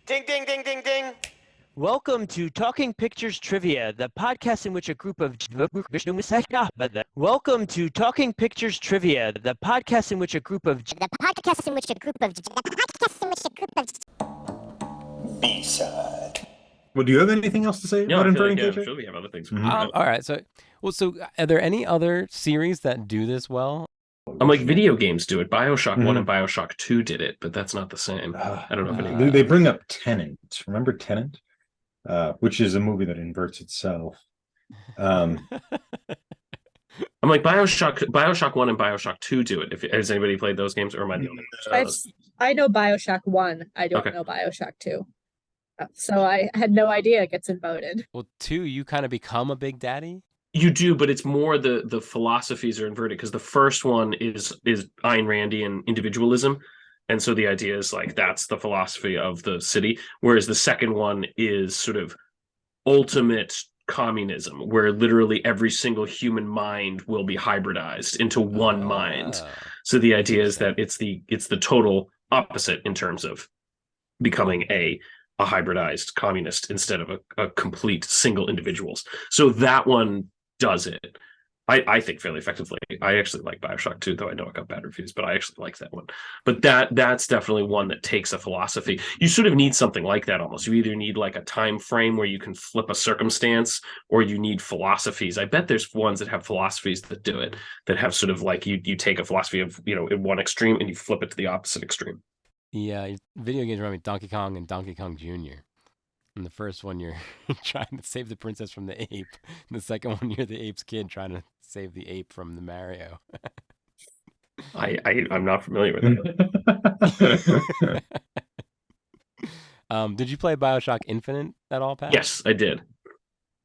Ding, ding, ding, ding, ding. Welcome to Talking Pictures Trivia, the podcast in which a group of Welcome to Talking Pictures Trivia, the podcast in which a group of B-side. Well, do you have anything else to say No, about I feel inverting, like, KJ? I'm sure we have other things. Mhm. All right. So are there any other series that do this well? I'm like, video games do it. Bioshock 1 Mhm. and Bioshock 2 did it, but that's not the same. I don't know if any. They bring up Tenet. Remember Tenet? Which is a movie that inverts itself. I'm like, Bioshock 1 and Bioshock 2 do it. Has anybody played those games, or am I the only one? I know Bioshock 1. I don't Okay. know Bioshock 2. So I had no idea it gets inverted. Well, 2, you kind of become a big daddy. You do, but it's more the philosophies are inverted, because the first one is Ayn Randian individualism. And so the idea is like, that's the philosophy of the city. Whereas the second one is sort of ultimate communism, where literally every single human mind will be hybridized into one mind. So the idea is that it's the total opposite in terms of becoming a hybridized communist instead of a complete single individuals. So that one does it, I think, fairly effectively. I actually like Bioshock 2, though I know it got bad reviews, but I actually like that one. But that's definitely one that takes a philosophy. You sort of need something like that almost. You either need like a time frame where you can flip a circumstance, or you need philosophies. I bet there's ones that have philosophies that do it, that have sort of like, you take a philosophy of, in one extreme and you flip it to the opposite extreme. Yeah, video games remind me of Donkey Kong and Donkey Kong Jr. In the first one, you're trying to save the princess from the ape. In the second one, you're the ape's kid trying to save the ape from the Mario. I'm not familiar with that. Did you play Bioshock Infinite at all, Pat? Yes, I did.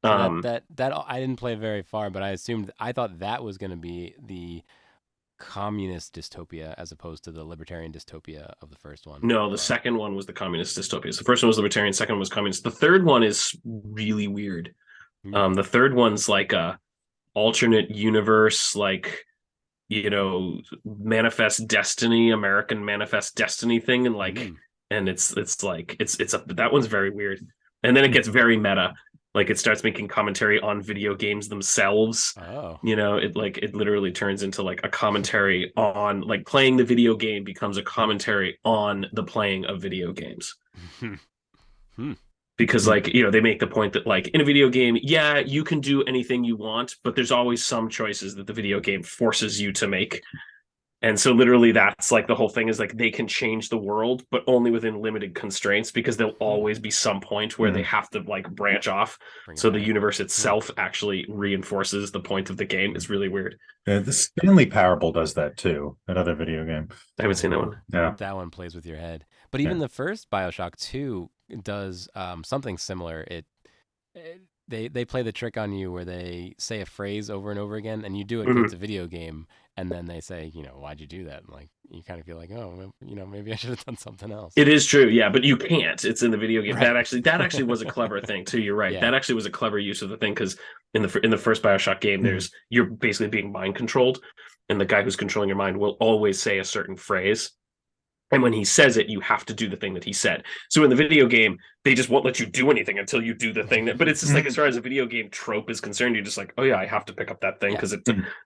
So that I didn't play very far, but I thought that was going to be the communist dystopia as opposed to the libertarian dystopia of the first one. No, the second one was the communist dystopia. So the first one was libertarian, second one was communist. The third one is really weird. The third one's like a alternate universe, like, manifest destiny, American manifest destiny thing, and like, and it's that one's very weird. And then it gets very meta. Like, it starts making commentary on video games themselves. Oh. It literally turns into like a commentary on, like, playing the video game becomes a commentary on the playing of video games. Because, like, they make the point that, like, in a video game, yeah, you can do anything you want, but there's always some choices that the video game forces you to make. And so literally that's like the whole thing, is like, they can change the world, but only within limited constraints, because there'll always be some point where they have to like branch off. So the universe itself actually reinforces the point of the game. It's really weird. The Stanley Parable does that too, that other video game. I haven't seen that one. Yeah. That one plays with your head. But even the first Bioshock 2 does something similar. They play the trick on you where they say a phrase over and over again, and you do it because it's a video game, and then they say, why'd you do that? And, like, you kind of feel like, oh, maybe I should have done something else. It is true, yeah, but you can't. It's in the video game. Right. That actually was a clever thing too. You're right. Yeah. That actually was a clever use of the thing, because in the first Bioshock game, you're basically being mind controlled, and the guy who's controlling your mind will always say a certain phrase. And when he says it, you have to do the thing that he said. So in the video game, they just won't let you do anything until you do the thing but it's just like, as far as a video game trope is concerned, you're just like, oh yeah, I have to pick up that thing because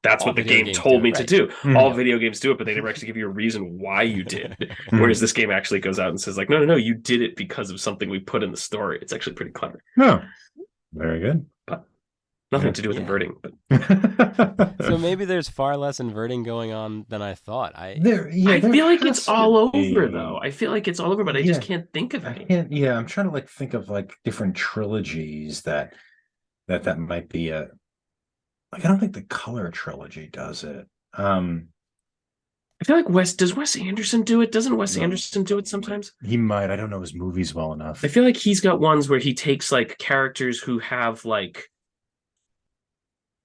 that's what the game told me to do. All video games do it, but they never actually give you a reason why you did. Whereas this game actually goes out and says, like, no, you did it because of something we put in the story. It's actually pretty clever. Oh, very good. But nothing to do with inverting. But So maybe there's far less inverting going on than I thought. I feel like it's all over, though. I feel like it's all over, but I just can't think of any. I'm trying to like think of like different trilogies that might be like, I don't think the Color trilogy does it. I feel like does Wes Anderson do it? Doesn't Wes Anderson do it sometimes? He might. I don't know his movies well enough. I feel like he's got ones where he takes like characters who have like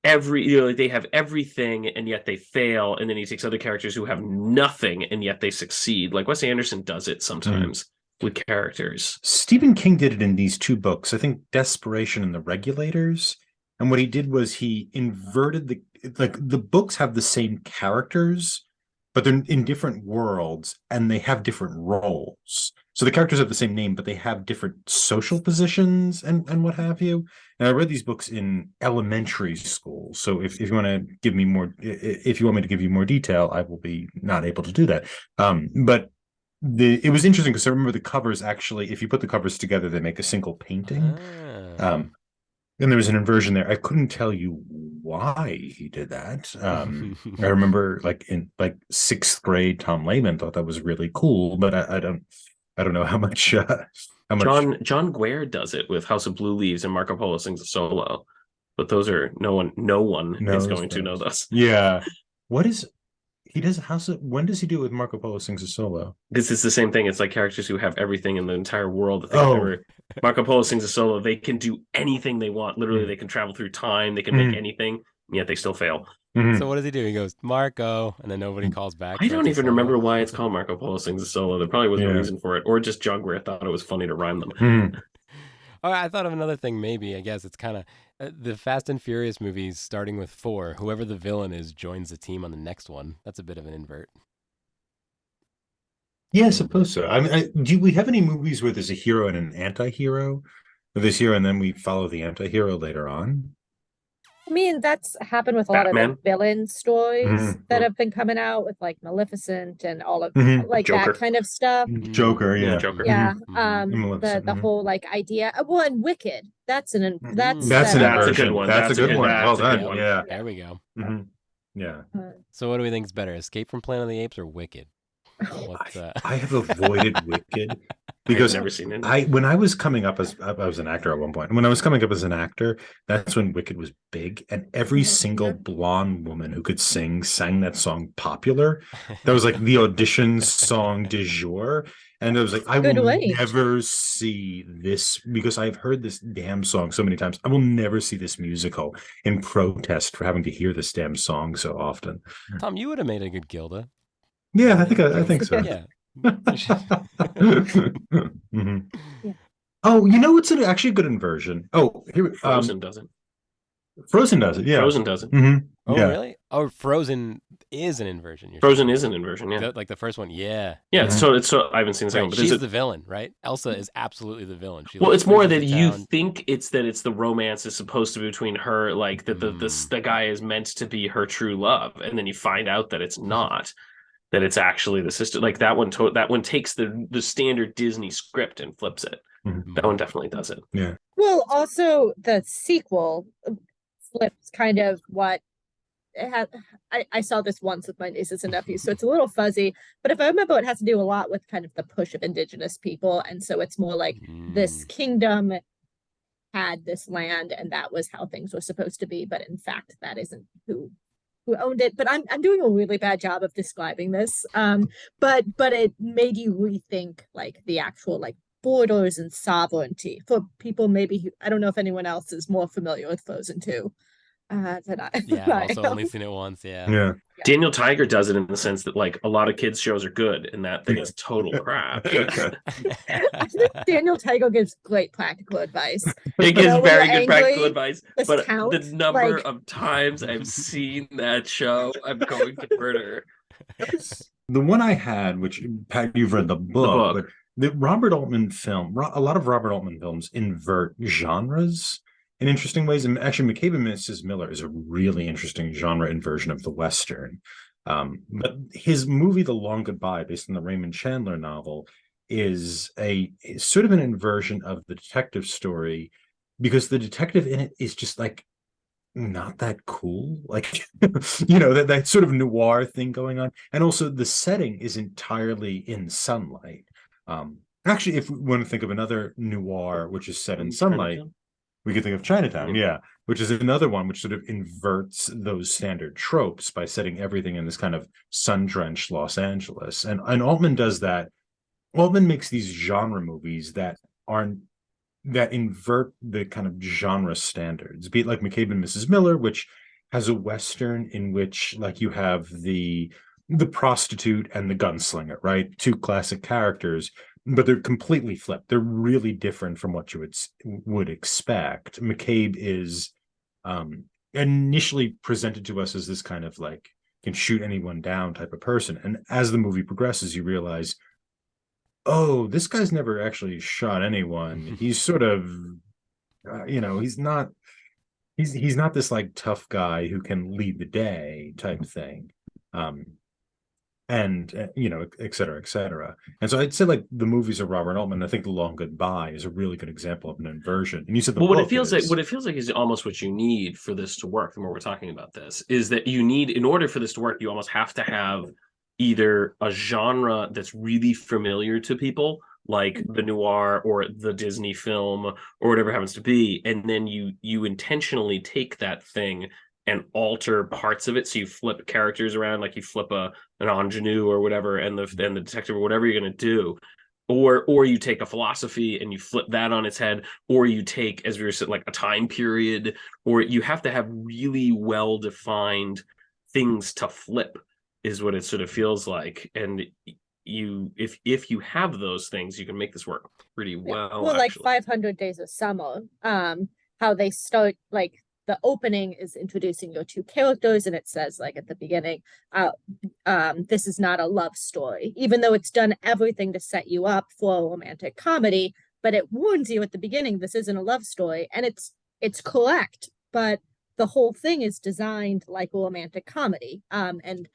they have everything and yet they fail, and then he takes other characters who have nothing and yet they succeed. Like, Wes Anderson does it sometimes with characters. Stephen King did it in these two books, I think Desperation and The Regulators. And what he did was he inverted the books have the same characters, but they're in different worlds and they have different roles. So the characters have the same name, but they have different social positions and what have you. And I read these books in elementary school. So if you want to give me more, if you want me to give you more detail, I will be not able to do that. But it was interesting because I remember the covers actually, if you put the covers together, they make a single painting. And there was an inversion there. I couldn't tell you why he did that. I remember in sixth grade, Tom Lehman thought that was really cool, but I don't know how much John Guare does it with House of Blue Leaves and Marco Polo Sings a Solo, but those are no one is going to know those. Yeah. He does when does he do it with Marco Polo Sings a Solo? This is the same thing. It's like characters who have everything in the entire world that they can ever. Marco Polo Sings a Solo. They can do anything they want. Literally, they can travel through time. They can make anything, and yet they still fail. So what does he do? He goes, Marco, and then nobody calls back. I don't even remember why it's called Marco Polo Sings a Solo. There probably wasn't a reason for it, or just John Guare thought it was funny to rhyme them. Oh, I thought of another thing. Maybe I guess it's kind of the Fast and Furious movies, starting with 4. Whoever the villain is joins the team on the next one. That's a bit of an invert. Yeah, I suppose so. I mean, do we have any movies where there's a hero and an anti-hero? Or this hero and then we follow the anti-hero later on? I mean, that's happened with a lot of Batman. the villain stories that have been coming out with like Maleficent and all of like Joker. that kind of stuff. Joker, yeah. Joker. Yeah. Maleficent, The whole like idea. Well, and Wicked. That's That's an That's a inversion. good one. That's a good one. Well done. one. Yeah. There we go. Yeah. So what do we think is better, Escape from Planet of the Apes or Wicked? I have avoided Wicked because I've never seen it. When I was coming up I was an actor at one point. When I was coming up as an actor, that's when Wicked was big, and every single blonde woman who could sing sang that song Popular. That was like the audition song du jour. And I was like, I will never see this because I've heard this damn song so many times. I will never see this musical in protest for having to hear this damn song so often. Tom, you would have made a good Gilda. Yeah, I think so. Yeah. Oh, you know what's actually a good inversion? Oh, here Frozen doesn't. Frozen does it, yeah. Frozen doesn't. Oh, really? Oh, Frozen is an inversion. Frozen is an inversion, yeah. Like the first one, yeah. Yeah, it's so I haven't seen the second one. But she's the villain, right? Elsa is absolutely the villain. Well, it's more that you think it's the romance is supposed to be between her, like that the guy is meant to be her true love, and then you find out that it's not. That it's actually the sister. Like that one takes the standard Disney script and flips it. That one definitely does it. Yeah. Well, also the sequel flips kind of what it had. I saw this once with my nieces and nephews, so it's a little fuzzy. But if I remember, it has to do a lot with kind of the push of indigenous people, and so it's more like this kingdom had this land, and that was how things were supposed to be. But in fact, that isn't who owned it. But I'm doing a really bad job of describing this. But it made you rethink like the actual like borders and sovereignty for people maybe who, I don't know if anyone else is more familiar with Frozen 2 than I. Yeah, I've also only seen it once. Yeah. Daniel Tiger does it in the sense that like a lot of kids shows are good, and that thing is total crap. I think Daniel Tiger gives great practical advice. He gives very good practical advice, but count, the number of times I've seen that show, I'm going to murder. The one I had, which Pat, you've read the book. But the Robert Altman film, a lot of Robert Altman films invert genres in interesting ways. And actually, McCabe and Mrs. Miller is a really interesting genre inversion of the Western. But his movie, The Long Goodbye, based on the Raymond Chandler novel, is sort of an inversion of the detective story because the detective in it is just like not that cool, like that sort of noir thing going on. And also the setting is entirely in sunlight. Actually, if we want to think of another noir which is set in sunlight, we could think of Chinatown, which is another one which sort of inverts those standard tropes by setting everything in this kind of sun-drenched Los Angeles. And Altman does that. Altman makes these genre movies that invert the kind of genre standards, be it like McCabe and Mrs. Miller, which has a Western in which like you have the prostitute and the gunslinger, right? Two classic characters, but they're completely flipped. They're really different from what you would expect. McCabe is initially presented to us as this kind of like can shoot anyone down type of person. And as the movie progresses, you realize oh, this guy's never actually shot anyone. He's sort of, he's not this like tough guy who can lead the day type thing. Um, and et cetera, et cetera. And so I'd say like the movies of Robert Altman, I think The Long Goodbye is a really good example of an inversion. And you said the Well, book what it feels like is almost what you need for this to work. The more we're talking about this, is that you need, in order for this to work, you almost have to have either a genre that's really familiar to people, like the noir or the Disney film or whatever it happens to be, and then you intentionally take that thing and alter parts of it. So you flip characters around, like you flip an ingenue or whatever, and the detective or whatever you're going to do, or you take a philosophy and you flip that on its head, or you take, as we were saying, like a time period, or you have to have really well defined things to flip, is what it sort of feels like. And if you have those things, you can make this work pretty well. Well, like 500 Days of Summer, how they start, like the opening is introducing your two characters, and it says like at the beginning, this is not a love story, even though it's done everything to set you up for a romantic comedy, but it warns you at the beginning this isn't a love story, and it's correct, but the whole thing is designed like a romantic comedy. And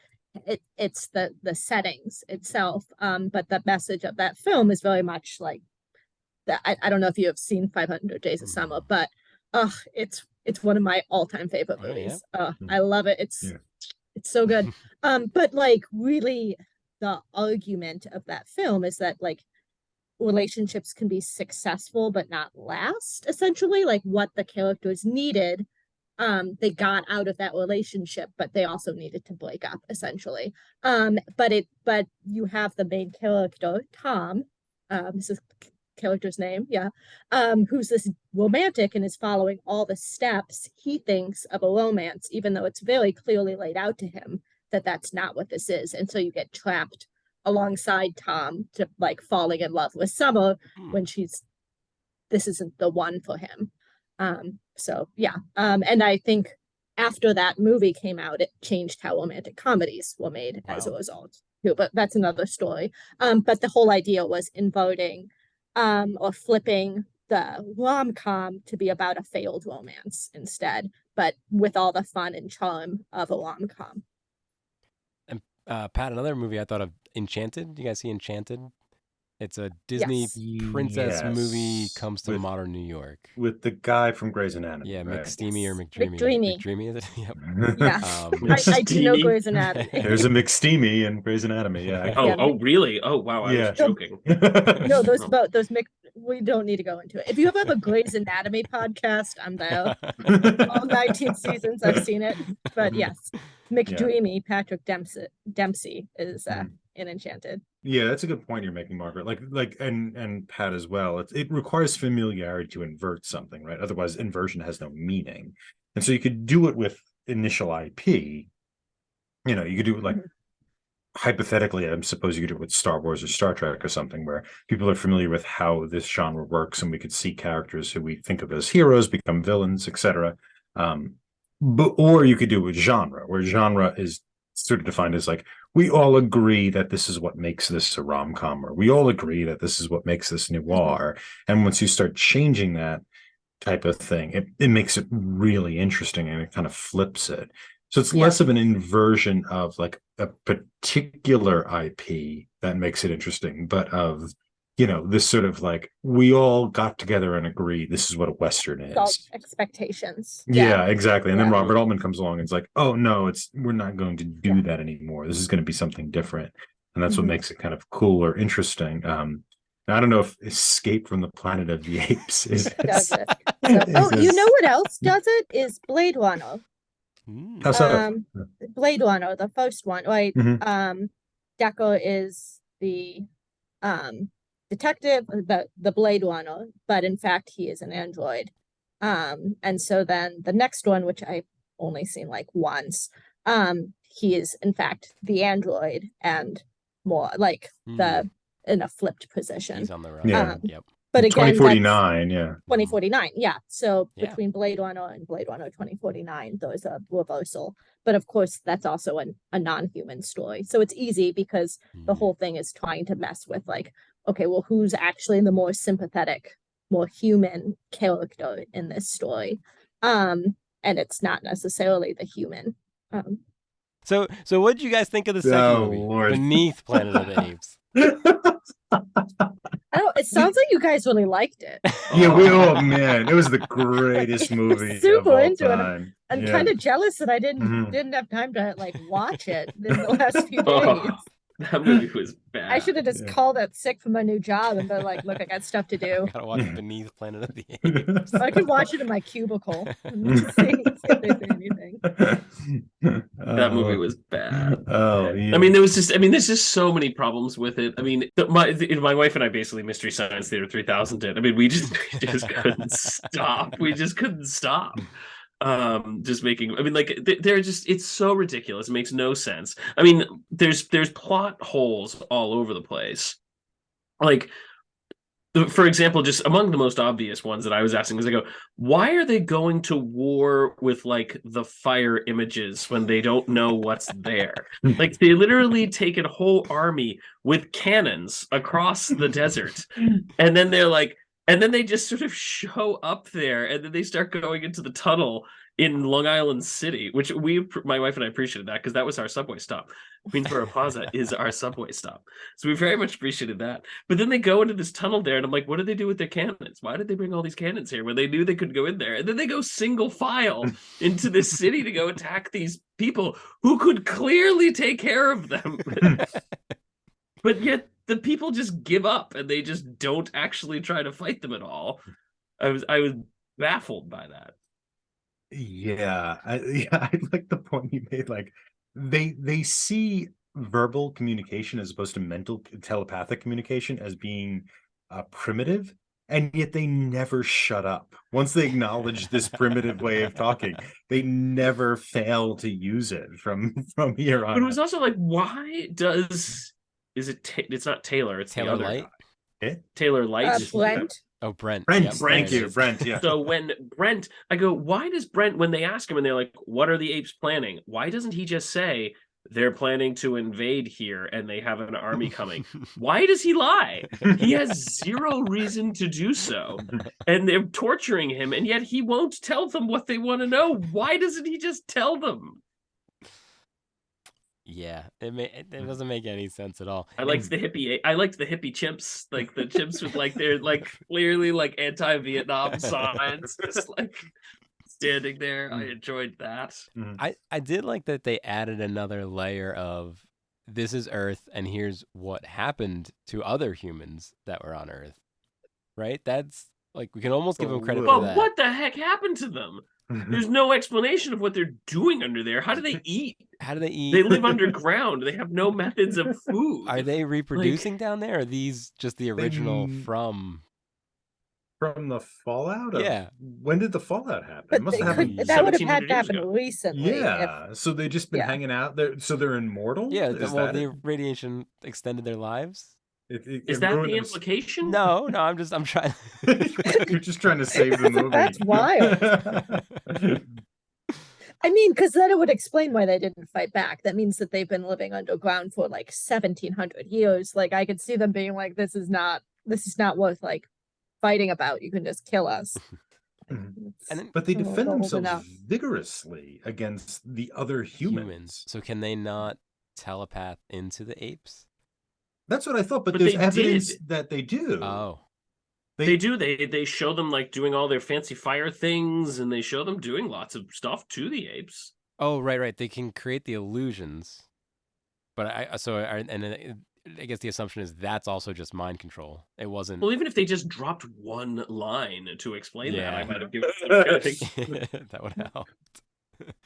it's the settings itself, but the message of that film is very much like that. I don't know if you have seen 500 Days of Summer, but it's one of my all-time favorite movies. I love it. It's so good. But like really the argument of that film is that like relationships can be successful but not last, essentially. Like what the characters needed, they got out of that relationship, but they also needed to break up, essentially. But you have the main character, Tom, this is character's name, who's this romantic and is following all the steps he thinks of a romance, even though it's very clearly laid out to him that that's not what this is. And so you get trapped alongside Tom to like falling in love with Summer when this isn't the one for him. And I think after that movie came out, it changed how romantic comedies were made as a result too, but that's another story. But the whole idea was inverting or flipping the rom-com to be about a failed romance instead, but with all the fun and charm of a rom-com. And Pat, another movie I thought of, Enchanted. Do you guys see Enchanted? It's a Disney princess movie comes to modern New York. With the guy from Grey's Anatomy. Yeah, right? McSteamy or McDreamy. McDreamy. Is it? Yep. Yeah. I do know Grey's Anatomy. There's a McSteamy in Grey's Anatomy. Yeah. Oh, really? Oh, wow. I was joking. No, we don't need to go into it. If you ever have a Grey's Anatomy podcast, I'm there. All 19 seasons, I've seen it. But yes, McDreamy, Patrick Dempsey is in Enchanted. Yeah, that's a good point you're making, Margaret. And Pat as well. It requires familiarity to invert something, right? Otherwise, inversion has no meaning. And so you could do it with initial IP. You could do it like hypothetically, I suppose you could do it with Star Wars or Star Trek or something where people are familiar with how this genre works, and we could see characters who we think of as heroes become villains, etc. Or you could do it with genre, where genre is sort of defined as like, we all agree that this is what makes this a rom-com, or we all agree that this is what makes this noir. And once you start changing that type of thing, it makes it really interesting, and it kind of flips it. So it's less of an inversion of like a particular IP that makes it interesting, but of, this sort of like, we all got together and agreed this is what a Western is. Expectations. Yeah, exactly. And then Robert Altman comes along and it's like, oh no, we're not going to do that anymore. This is going to be something different. And that's what makes it kind of cool or interesting. I don't know if Escape from the Planet of the Apes is. Does it. You know what else does it? Is Blade Runner. Blade Runner, the first one, right? Deckard is the detective, the Blade Runner, but in fact he is an android. And so then the next one, which I've only seen like once, he is in fact the android and more like in a flipped position. He's on the road. But again, 2049, 2049, So between Blade Runner and Blade Runner 2049, there's a reversal. But of course, that's also a non-human story. So it's easy because the whole thing is trying to mess with like okay, well, who's actually the more sympathetic, more human character in this story? And it's not necessarily the human. Um, So what did you guys think of the second movie, Lord. Beneath Planet of the Apes? I don't. It sounds like you guys really liked it. Yeah, oh man, it was the greatest movie Super of all into it. time. I'm Yeah. kind of jealous that I didn't Mhm. have time to like watch it in the last few Oh, days. that movie was bad. I should have just Yeah. called out sick from my new job and been like, "Look, I got stuff to do. Gotta watch Beneath Planet of the Apes. I can watch it in my cubicle and see if they say anything." That movie was bad. Oh, yeah. I mean, there's just so many problems with it. I mean, my wife and I basically Mystery Science Theater 3000 it. I mean, we just couldn't stop. We just couldn't stop. Just making. I mean, like they're just. It's so ridiculous. It makes no sense. I mean, there's plot holes all over the place. Like, for example, just among the most obvious ones that I was asking was, I go, why are they going to war with like the fire images when they don't know what's there? Like, they literally take a whole army with cannons across the desert, and then they're like, and then they just sort of show up there, and then they start going into the tunnel in Long Island City, which my wife and I appreciated that because that was our subway stop. Queensboro Plaza is our subway stop. So we very much appreciated that. But then they go into this tunnel there, and I'm like, what did they do with their cannons? Why did they bring all these cannons here when they knew they could go in there? And then they go single file into this city to go attack these people who could clearly take care of them. But yet the people just give up and they just don't actually try to fight them at all. I was baffled by that. Yeah, I like the point you made. Like, they see verbal communication as opposed to mental telepathic communication as being primitive, and yet they never shut up. Once they acknowledge this primitive way of talking, they never fail to use it from here on. But it was also like, why does it's not Taylor, it's Taylor the other Light? guy. Taylor Light. Brent. Oh, Brent. Brent, Yep, thank there it you, is. Brent. Yeah. So when Brent, I go, why does Brent, when they ask him and they're like, what are the apes planning? Why doesn't he just say they're planning to invade here and they have an army coming? Why does he lie? He has zero reason to do so. And they're torturing him, and yet he won't tell them what they want to know. Why doesn't he just tell them? Yeah, it doesn't make any sense at all. I liked the hippie chimps, like the chimps with like they're like clearly like anti-Vietnam signs, just like standing there. I enjoyed that. I did like that they added another layer of this is Earth and here's what happened to other humans that were on Earth. Right? That's like, we can almost give them credit for But that. what the heck happened to them? There's no explanation of what they're doing under there. How do they eat? How do they eat? They live underground. They have no methods of food. Are they reproducing down there? Or are these just the original from the fallout? Yeah. When did the fallout happen? But It must they have happened. could, that would have 1700 had to years happen ago. recently. Yeah, so they've just been yeah. hanging out there. So they're immortal. Yeah, Is well, that the it? radiation extended their lives. Is that the implication? No, I'm trying. You're just trying to save the movie. That's wild. I mean, because then it would explain why they didn't fight back. That means that they've been living underground for like 1700 years. Like, I could see them being like, this is not worth like fighting about. You can just kill us. But they defend old themselves enough. vigorously against the other humans. So can they not telepath into the apes? That's what I thought, but But there's they evidence did. that they do. Oh, They do. They show them like doing all their fancy fire things, and they show them doing lots of stuff to the apes. oh, right. They can create the illusions, but I guess the assumption is that's also just mind control. It wasn't. Well, even if they just dropped one line to explain that, I Yeah. might have given them credit. That would help.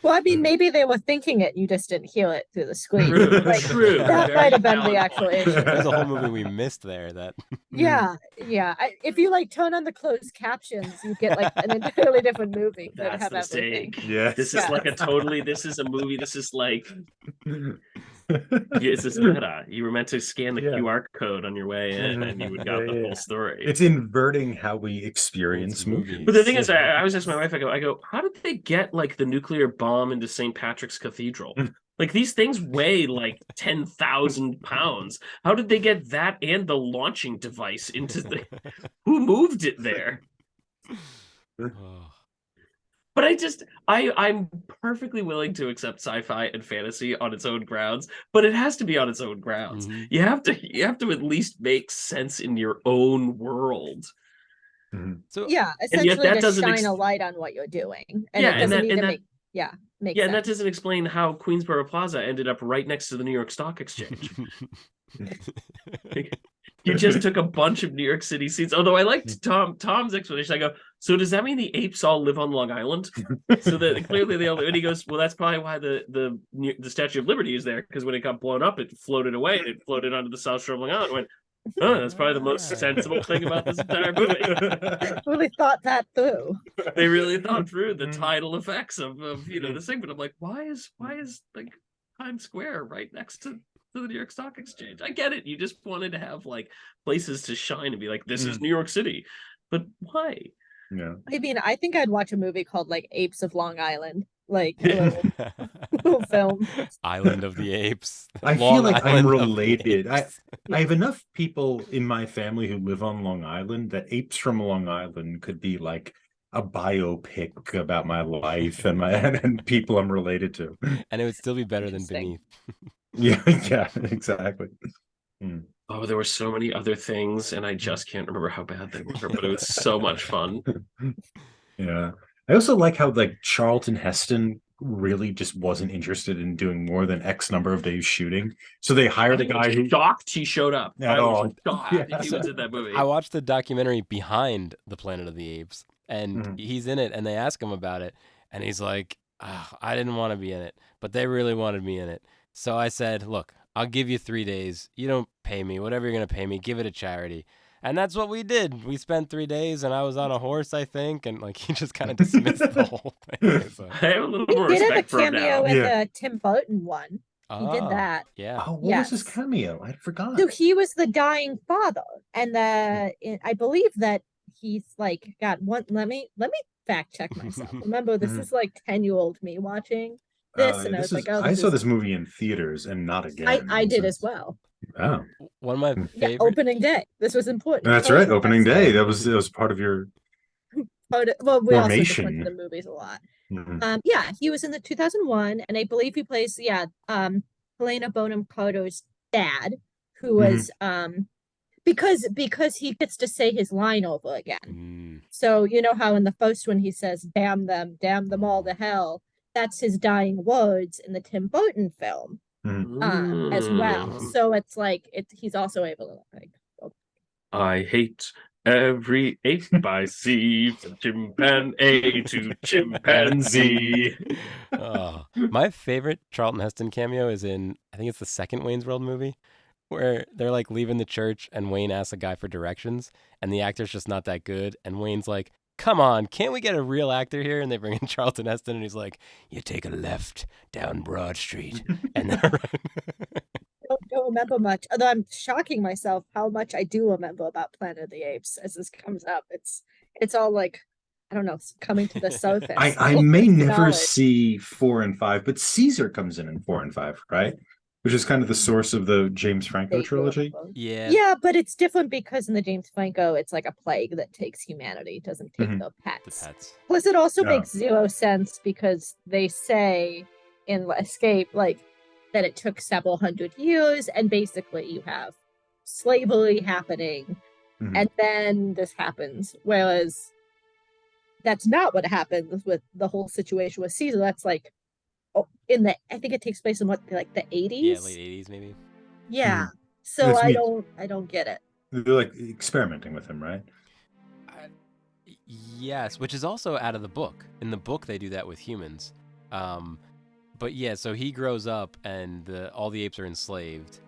Well, I mean, maybe they were thinking it. You just didn't hear it through the screen. True, Like, true. That Very might have been valid the actual point. issue. There's a whole movie we missed there. That Yeah. If you like turn on the closed captions, you get like an entirely different movie that That's have the everything. mistake. Yes. This is like this is a movie. This is like, this is meta. You were meant to scan the Yeah. QR code on your way in, and you would got the full story. It's inverting how we experience movies. But the thing is, I was asking my wife, I go, how did they get like the nuclear bomb into St. Patrick's Cathedral? Like these things weigh like 10,000 pounds. How did they get that and the launching device into the? Who moved it there? Oh. But I'm perfectly willing to accept sci-fi and fantasy on its own grounds, but it has to be on its own grounds. Mhm. You have to at least make sense in your own world. So Yeah, And yet essentially that to doesn't shine a light on what you're doing. And yeah, it doesn't need to that make yeah, and that sense. doesn't explain how Queensboro Plaza ended up right next to the New York Stock Exchange. You just took a bunch of New York City scenes. Although I liked Tom's explanation. I go, so does that mean the apes all live on Long Island? So that clearly they all live. And he goes, well, that's probably why the Statue of Liberty is there, because when it got blown up, it floated away and it floated onto the South Shore of Long Island. I went, oh, that's probably the most sensible thing about this entire movie. Really thought that through. They really thought through the tidal effects of this thing. But I'm like, why is like Times Square right next to the New York Stock Exchange? I get it. You just wanted to have like places to shine and be like, this is New York City. But why? Yeah. I mean, I think I'd watch a movie called like Apes of Long Island, like a little film. Island of the Apes. I Long feel like I'm Island of the related. Apes. I have enough people in my family who live on Long Island that Apes from Long Island could be like a biopic about my life and and people I'm related to. And it would still be better than Interesting. Beneath. Yeah, exactly. Oh, there were so many other things, and I just can't remember how bad they were, but it was so much fun. Yeah. I also like how like Charlton Heston really just wasn't interested in doing more than X number of days shooting. So they hired a guy who shocked he showed up. At I all. was shocked Yeah. he was in that movie. I watched the documentary behind the Planet of the Apes, and he's in it, and they ask him about it, and he's like, I didn't want to be in it, but they really wanted me in it. So I said, look, I'll give you 3 days. You don't pay me. Whatever you're going to pay me, give it a charity. And that's what we did. We spent 3 days, and I was on a horse, I think, and like he just kind of dismissed the whole thing. So. I have a little He more did have a respect for him cameo now. in the Tim Burton one. He did Oh, that. Yeah. Oh, what was his Yes. cameo? I forgot. So he was the dying father, and I believe that he's like got one. Let me fact check myself. Remember, this is like 10-year-old me watching this, and I was like, oh, I saw this movie in theaters and not again. I did as well. Oh, One of my Yeah, favorite. opening day. This was important. that's right. Opening day. That was part of your Well, we also just went formation. to the movies a lot. Mhm. Yeah, he was in the 2001, and I believe he plays Helena Bonham Carter's dad, who was because he gets to say his line over again. So you know how in the first one he says damn them all to hell. That's his dying words in the Tim Burton film as well. So it's like he's also able to like I hate every ape I see, from chimpanzee to chimpanzee. My favorite Charlton Heston cameo is in, I think it's the second Wayne's World movie, where they're like leaving the church and Wayne asks a guy for directions and the actor's just not that good. And Wayne's like, come on, can't we get a real actor here? And they bring in Charlton Heston and he's like, you take a left down Broad Street. And they're don't remember much, although I'm shocking myself how much I do remember about Planet of the Apes as this comes up. It's all like, I don't know, coming to the surface. I may never see 4 and 5, but Caesar comes in 4 and 5, right? Which is kind of the source of the James Franco trilogy. Yeah, but it's different because in the James Franco, it's like a plague that takes humanity, it doesn't take the pets. Plus, it also makes zero sense because they say in Escape, like, that it took several hundred years, and basically you have slavery happening, and then this happens. Whereas that's not what happens with the whole situation with Caesar. That's like I think it takes place in like the 80s. Yeah, late 80s maybe. Yeah. So I don't get it. They're like experimenting with him, right? Yes, which is also out of the book. In the book, they do that with humans. But yeah, so he grows up and all the apes are enslaved.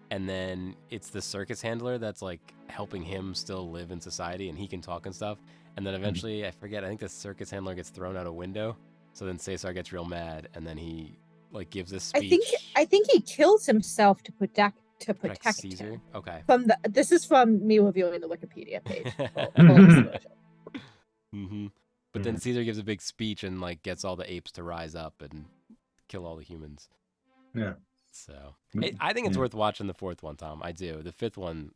And then it's the circus handler that's like helping him still live in society and he can talk and stuff. And then eventually, I think the circus handler gets thrown out a window. So then Cesar gets real mad and then he like gives this speech. I think he kills himself to protect Caesar. him. Okay. This is from me reviewing the Wikipedia page. But then Caesar gives a big speech and like gets all the apes to rise up and kill all the humans. Yeah. So I think it's Yeah. worth watching the fourth one, Tom. I do. The fifth one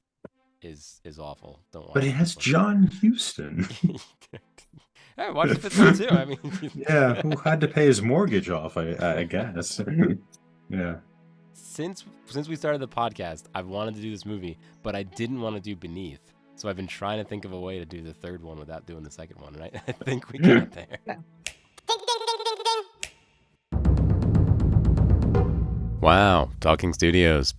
is awful. Don't watch But it the has fifth John Huston. one. Hey, watch the fifth one too. I mean, Yeah, who had to pay his mortgage off, I guess. Yeah. Since we started the podcast, I've wanted to do this movie, but I didn't want to do Beneath. So I've been trying to think of a way to do the third one without doing the second one, and I think we got there. Wow, Talking Studios.